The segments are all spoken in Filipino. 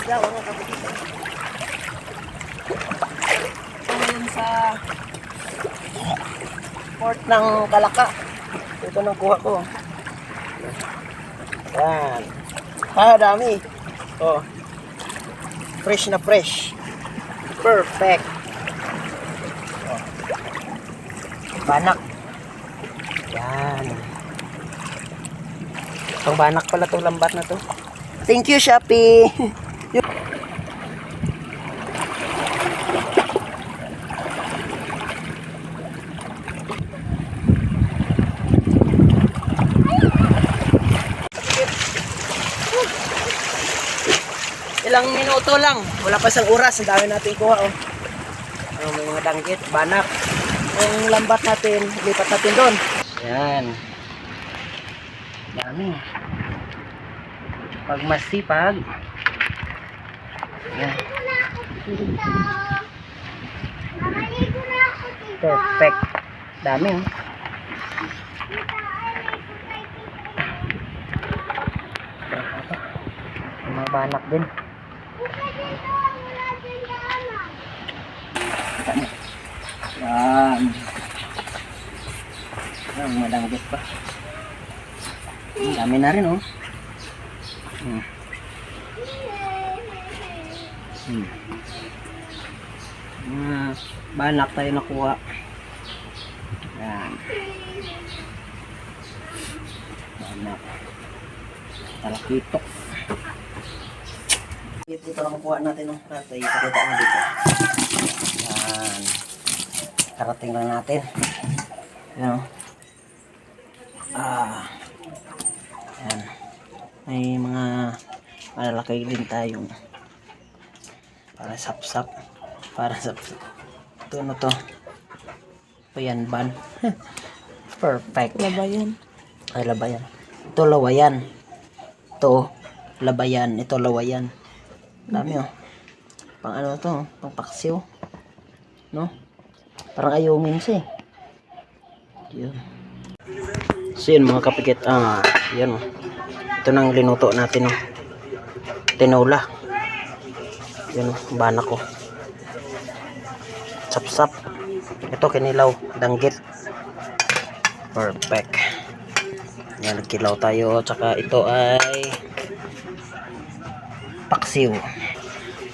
isda, mga kapatid. Ito ngayon sa port ng Kalaka. Ito nang kuha ko. Yan. Dami. Oh. Fresh na fresh. Perfect. Oh. Banak. Yan. Pang banak pala itong lambat na to. Thank you, Shopee. Ilang minuto lang. Wala pa isang oras. Ang dami natin kuha. Oh. May mga danggit, banak. Yung lambat natin, lipat natin doon. Yan. Dami. Pag masipag. Yan. Perfect. Dami. Oh. May mga banak din. Yan. Yan, madanggit pa. Dami na rin, oh. Banak tayo nakuha. Yan. Banak. Talakitok. Dito lang kuha natin, oh. Ito, ipakita mo dito. Yan. Karating lang natin. Yan, oh. Yan. May mga malalaki din tayong para sapsap. Para sapsap. Ito ano to? Payan ban. Perfect. Labayan. Ay, labayan. Ito lawayan. Ito labayan. Ito lawayan. Dami, oh. Pang ano to? Pang paksiw. No? Parang ayungin siya, eh. Yun. So yun, mga kapikit. Yan, oh. Ito nang linuto natin, oh. Tinola. Yan, oh. Banak ko. Sapsap. Ito kinilaw. Danggit. Perfect. Yan, nagkilaw tayo. Tsaka ito ay paksiw.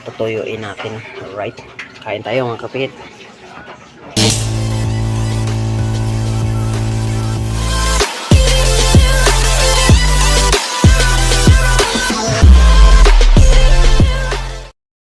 Tutuyuin natin. Alright. Kain tayo, mga kapikit.